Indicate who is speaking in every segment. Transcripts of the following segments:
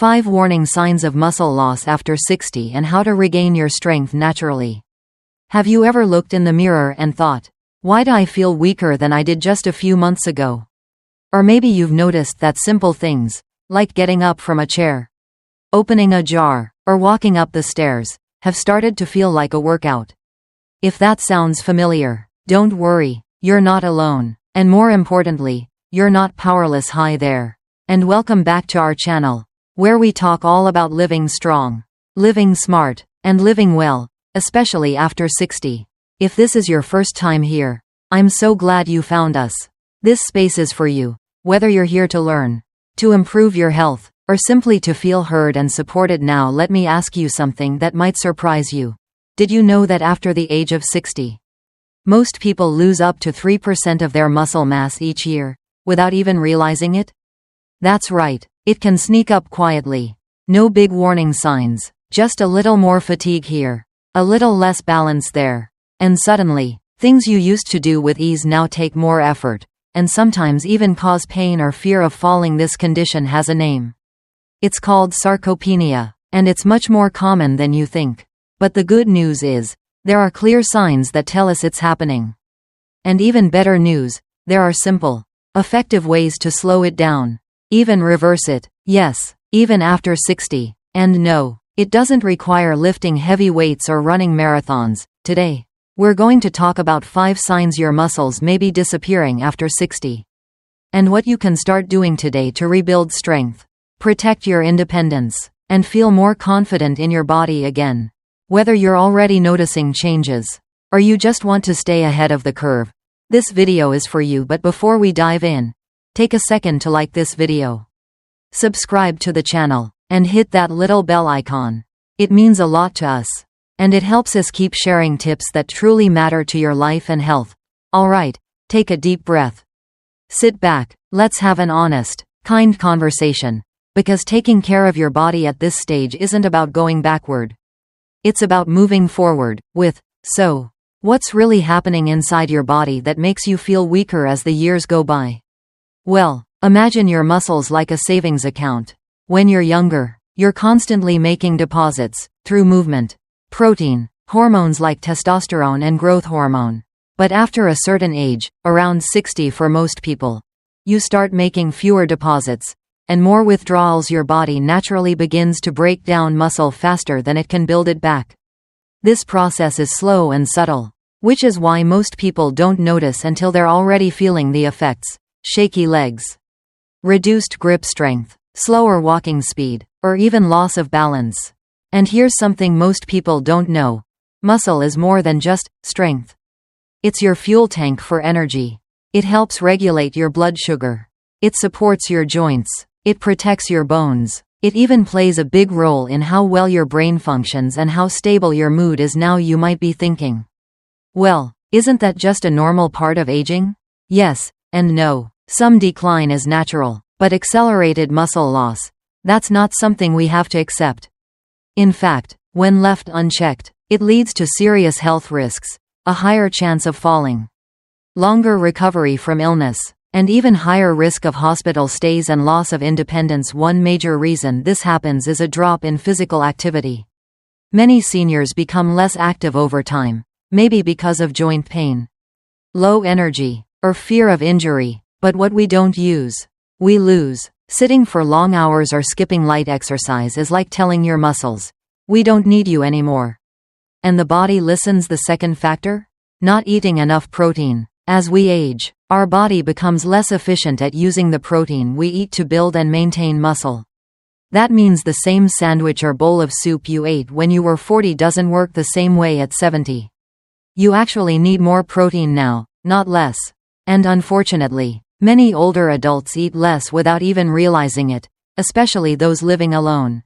Speaker 1: 5 warning signs of muscle loss after 60 and how to regain your strength naturally. Have you ever looked in the mirror and thought, why do I feel weaker than I did just a few months ago? Or maybe you've noticed that simple things, like getting up from a chair, opening a jar, or walking up the stairs, have started to feel like a workout. If that sounds familiar, don't worry, you're not alone. And more importantly, you're not powerless. Hi there. And welcome back to our channel, where we talk all about living strong, living smart, and living well, especially after 60. If this is your first time here, I'm so glad you found us. This space is for you, whether you're here to learn, to improve your health, or simply to feel heard and supported. Now let me ask you something that might surprise you. Did you know that after the age of 60, most people lose up to 3% of their muscle mass each year, without even realizing it? That's right, it can sneak up quietly. No big warning signs, just a little more fatigue here, a little less balance there. And suddenly, things you used to do with ease now take more effort, and sometimes even cause pain or fear of falling. This condition has a name. It's called sarcopenia, and it's much more common than you think. But the good news is, there are clear signs that tell us it's happening. And even better news, there are simple, effective ways to slow it down, even reverse it. Yes, even after 60. And no, it doesn't require lifting heavy weights or running marathons. Today, we're going to talk about 5 signs your muscles may be disappearing after 60. And what you can start doing today to rebuild strength, protect your independence, and feel more confident in your body again. Whether you're already noticing changes, or you just want to stay ahead of the curve, this video is for you. But before we dive in, take a second to like this video, subscribe to the channel, and hit that little bell icon. It means a lot to us, and it helps us keep sharing tips that truly matter to your life and health. Alright, take a deep breath. Sit back, let's have an honest, kind conversation, because taking care of your body at this stage isn't about going backward. It's about moving forward, so, what's really happening inside your body that makes you feel weaker as the years go by? Well, imagine your muscles like a savings account. When you're younger, you're constantly making deposits, through movement, protein, hormones like testosterone and growth hormone. But after a certain age, around 60 for most people, you start making fewer deposits, and more withdrawals. Your body naturally begins to break down muscle faster than it can build it back. This process is slow and subtle, which is why most people don't notice until they're already feeling the effects: shaky legs, reduced grip strength, slower walking speed, or even loss of balance. And here's something most people don't know. Muscle is more than just strength. It's your fuel tank for energy. It helps regulate your blood sugar. It supports your joints. It protects your bones. It even plays a big role in how well your brain functions and how stable your mood is. Now you might be thinking, well, isn't that just a normal part of aging? Yes, and no. Some decline is natural, but accelerated muscle loss, that's not something we have to accept. In fact, when left unchecked, it leads to serious health risks, a higher chance of falling, longer recovery from illness, and even higher risk of hospital stays and loss of independence. One major reason this happens is a drop in physical activity. Many seniors become less active over time, maybe because of joint pain, low energy, or fear of injury. But what we don't use, we lose. Sitting for long hours or skipping light exercise is like telling your muscles, we don't need you anymore. And the body listens. The second factor? Not eating enough protein. As we age, our body becomes less efficient at using the protein we eat to build and maintain muscle. That means the same sandwich or bowl of soup you ate when you were 40 doesn't work the same way at 70. You actually need more protein now, not less. And unfortunately, many older adults eat less without even realizing it, especially those living alone,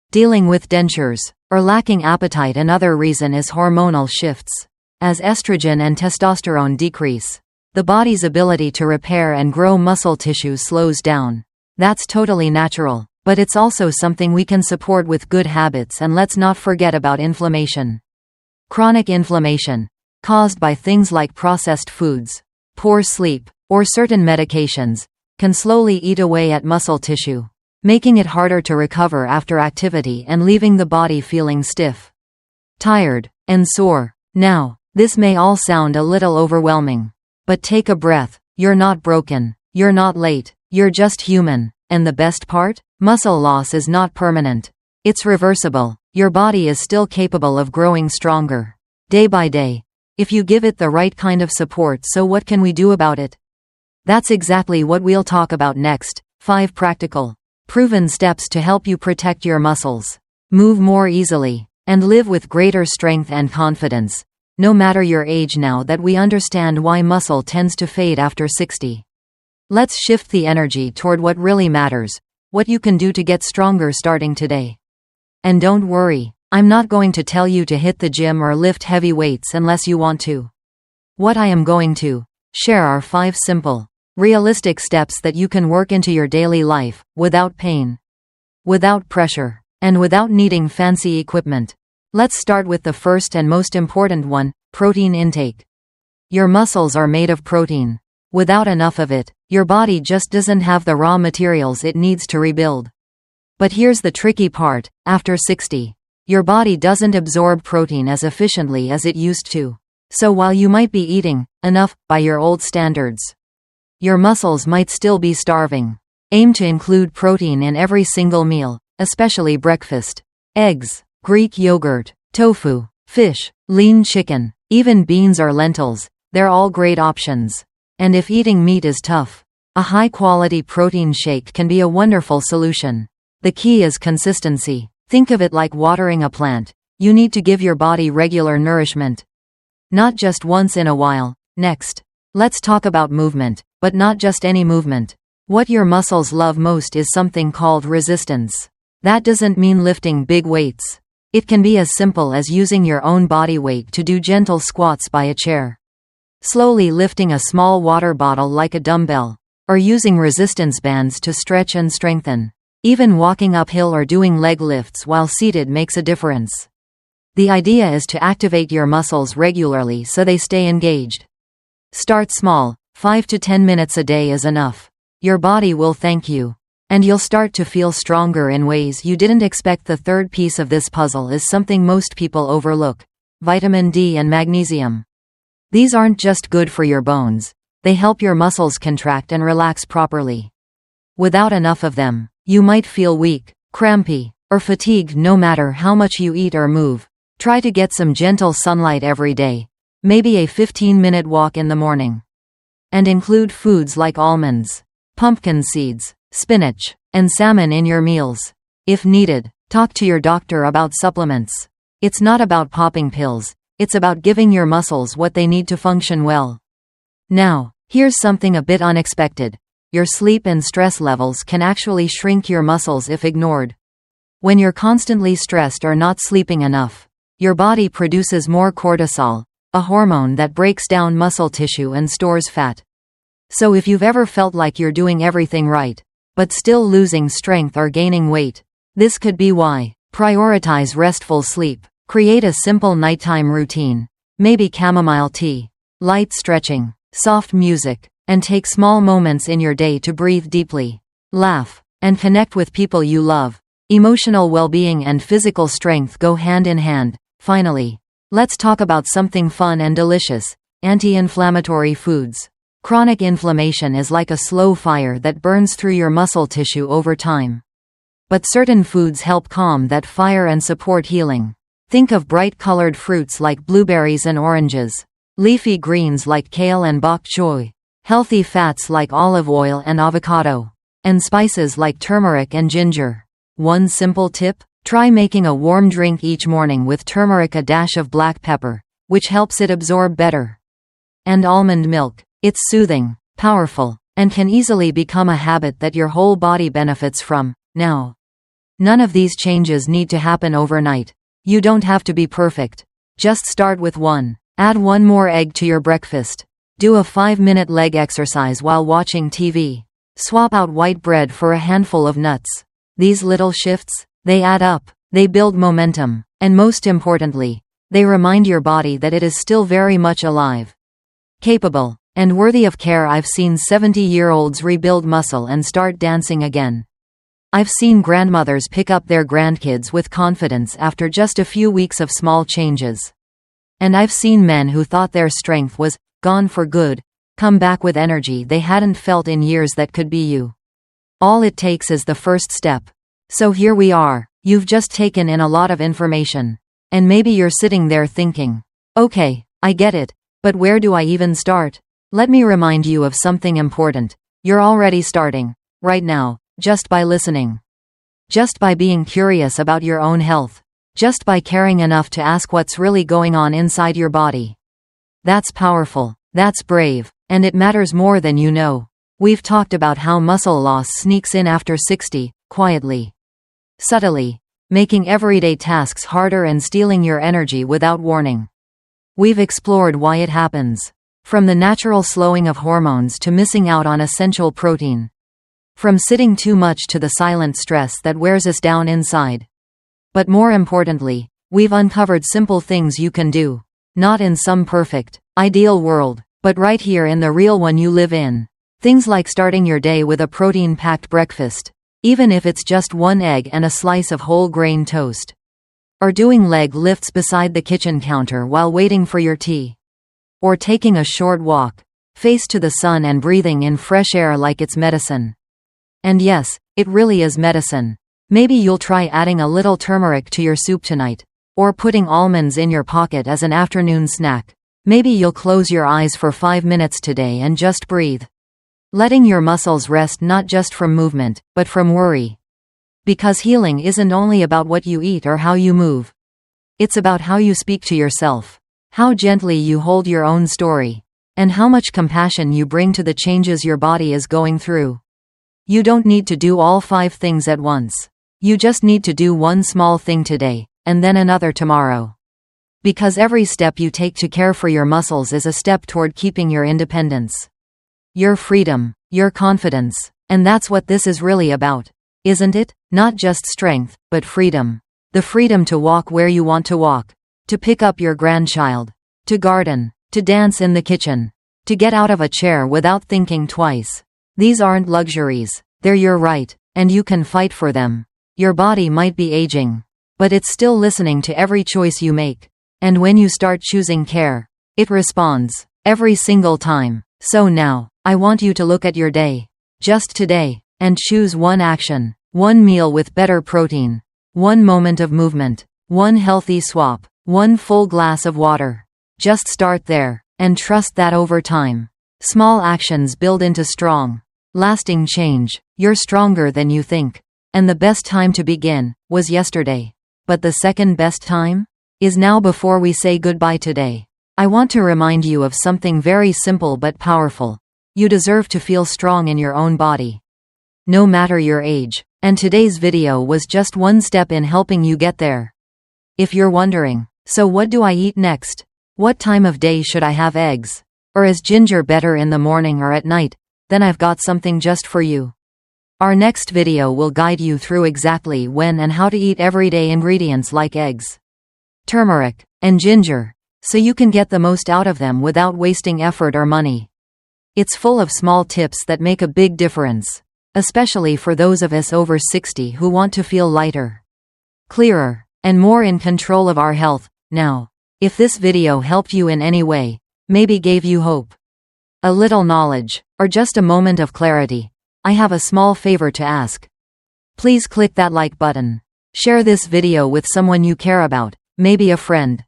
Speaker 1: dealing with dentures, or lacking appetite. Another reason is hormonal shifts. As estrogen and testosterone decrease, the body's ability to repair and grow muscle tissue slows down. That's totally natural, but it's also something we can support with good habits. And let's not forget about inflammation. Chronic inflammation, caused by things like processed foods, poor sleep, or certain medications, can slowly eat away at muscle tissue. making it harder to recover after activity and leaving the body feeling stiff, tired, and sore. Now, this may all sound a little overwhelming. But take a breath. You're not broken. You're not late. You're just human. And the best part? Muscle loss is not permanent. It's reversible. Your body is still capable of growing stronger, day by day, if you give it the right kind of support. So what can we do about it? That's exactly what we'll talk about next. 5 practical, proven steps to help you protect your muscles, move more easily, and live with greater strength and confidence, no matter your age. Now that we understand why muscle tends to fade after 60, let's shift the energy toward what really matters, what you can do to get stronger starting today. And don't worry, I'm not going to tell you to hit the gym or lift heavy weights unless you want to. What I am going to share are 5 simple, realistic steps that you can work into your daily life, without pain, without pressure, and without needing fancy equipment. Let's start with the first and most important one: protein intake. Your muscles are made of protein. Without enough of it, your body just doesn't have the raw materials it needs to rebuild. But here's the tricky part: after 60, your body doesn't absorb protein as efficiently as it used to. So while you might be eating enough by your old standards, your muscles might still be starving. Aim to include protein in every single meal, especially breakfast. Eggs, Greek yogurt, tofu, fish, lean chicken, even beans or lentils, they're all great options. And if eating meat is tough, a high-quality protein shake can be a wonderful solution. The key is consistency. Think of it like watering a plant. You need to give your body regular nourishment, not just once in a while. Next, let's talk about movement, but not just any movement. What your muscles love most is something called resistance. That doesn't mean lifting big weights. It can be as simple as using your own body weight to do gentle squats by a chair, slowly lifting a small water bottle like a dumbbell, or using resistance bands to stretch and strengthen. Even walking uphill or doing leg lifts while seated makes a difference. The idea is to activate your muscles regularly so they stay engaged. Start small. 5 to 10 minutes a day is enough. Your body will thank you, and you'll start to feel stronger in ways you didn't expect. The third piece of this puzzle is something most people overlook: vitamin D and magnesium. These aren't just good for your bones, they help your muscles contract and relax properly. Without enough of them, you might feel weak, crampy, or fatigued no matter how much you eat or move. Try to get some gentle sunlight every day, maybe a 15-minute walk in the morning. And include foods like almonds, pumpkin seeds, spinach, and salmon in your meals. If needed, talk to your doctor about supplements. It's not about popping pills, it's about giving your muscles what they need to function well. Now, here's something a bit unexpected. Your sleep and stress levels can actually shrink your muscles if ignored. When you're constantly stressed or not sleeping enough, your body produces more cortisol, a hormone that breaks down muscle tissue and stores fat. So if you've ever felt like you're doing everything right, but still losing strength or gaining weight, this could be why. Prioritize restful sleep. Create a simple nighttime routine. Maybe chamomile tea, light stretching, soft music, and take small moments in your day to breathe deeply, laugh, and connect with people you love. Emotional well-being and physical strength go hand in hand. Finally, let's talk about something fun and delicious: anti-inflammatory foods. Chronic inflammation is like a slow fire that burns through your muscle tissue over time. But certain foods help calm that fire and support healing. Think of bright-colored fruits like blueberries and oranges, leafy greens like kale and bok choy, healthy fats like olive oil and avocado, and spices like turmeric and ginger. One simple tip: try making a warm drink each morning with turmeric, a dash of black pepper, which helps it absorb better. And almond milk. It's soothing, powerful, and can easily become a habit that your whole body benefits from. Now, none of these changes need to happen overnight. You don't have to be perfect. Just start with one. Add one more egg to your breakfast. Do a 5-minute leg exercise while watching TV. Swap out white bread for a handful of nuts. These little shifts, they add up. They build momentum. And most importantly, they remind your body that it is still very much alive, capable, and worthy of care. I've seen 70-year-olds rebuild muscle and start dancing again. I've seen grandmothers pick up their grandkids with confidence after just a few weeks of small changes. And I've seen men who thought their strength was gone for good come back with energy they hadn't felt in years. That could be you. All it takes is the first step. So here we are. You've just taken in a lot of information. And maybe you're sitting there thinking, okay, I get it, but where do I even start? Let me remind you of something important. You're already starting, right now, just by listening. Just by being curious about your own health. Just by caring enough to ask what's really going on inside your body. That's powerful. That's brave. And it matters more than you know. We've talked about how muscle loss sneaks in after 60, quietly. Subtly. Making everyday tasks harder and stealing your energy without warning. We've explored why it happens. From the natural slowing of hormones to missing out on essential protein. From sitting too much to the silent stress that wears us down inside. But more importantly, we've uncovered simple things you can do. Not in some perfect, ideal world, but right here in the real one you live in. Things like starting your day with a protein-packed breakfast. Even if it's just one egg and a slice of whole grain toast. Or doing leg lifts beside the kitchen counter while waiting for your tea. Or taking a short walk, face to the sun and breathing in fresh air like it's medicine. And yes, it really is medicine. Maybe you'll try adding a little turmeric to your soup tonight. Or putting almonds in your pocket as an afternoon snack. Maybe you'll close your eyes for 5 minutes today and just breathe. Letting your muscles rest not just from movement, but from worry. Because healing isn't only about what you eat or how you move. It's about how you speak to yourself. How gently you hold your own story. And how much compassion you bring to the changes your body is going through. You don't need to do all 5 things at once. You just need to do one small thing today, and then another tomorrow. Because every step you take to care for your muscles is a step toward keeping your independence. Your freedom, your confidence, and that's what this is really about, isn't it? Not just strength, but freedom. The freedom to walk where you want to walk, to pick up your grandchild, to garden, to dance in the kitchen, to get out of a chair without thinking twice. These aren't luxuries, they're your right, and you can fight for them. Your body might be aging, but it's still listening to every choice you make. And when you start choosing care, it responds, every single time. So now, I want you to look at your day, just today, and choose one action, one meal with better protein, one moment of movement, one healthy swap, one full glass of water. Just start there, and trust that over time, small actions build into strong, lasting change. You're stronger than you think. And the best time to begin was yesterday. But the second best time is now before we say goodbye today. I want to remind you of something very simple but powerful. You deserve to feel strong in your own body. No matter your age. And today's video was just one step in helping you get there. If you're wondering, so what do I eat next? What time of day should I have eggs? Or is ginger better in the morning or at night? Then I've got something just for you. Our next video will guide you through exactly when and how to eat everyday ingredients like eggs, turmeric, and ginger, so you can get the most out of them without wasting effort or money. It's full of small tips that make a big difference, especially for those of us over 60 who want to feel lighter, clearer, and more in control of our health. Now, if this video helped you in any way, maybe gave you hope, a little knowledge, or just a moment of clarity, I have a small favor to ask. Please click that like button. Share this video with someone you care about, maybe a friend,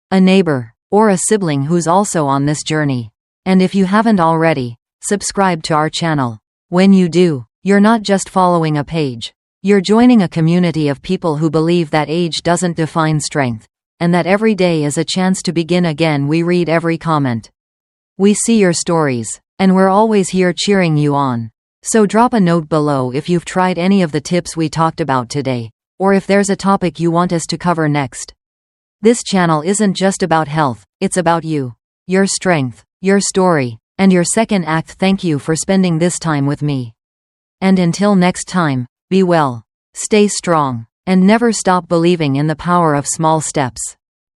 Speaker 1: a neighbor, or a sibling who's also on this journey. And if you haven't already, subscribe to our channel. When you do, you're not just following a page. You're joining a community of people who believe that age doesn't define strength, and that every day is a chance to begin again. We read every comment. We see your stories, and we're always here cheering you on. So drop a note below if you've tried any of the tips we talked about today, or if there's a topic you want us to cover next. This channel isn't just about health, it's about you, your strength, your story, and your second act. Thank you for spending this time with me. And until next time, be well, stay strong, and never stop believing in the power of small steps.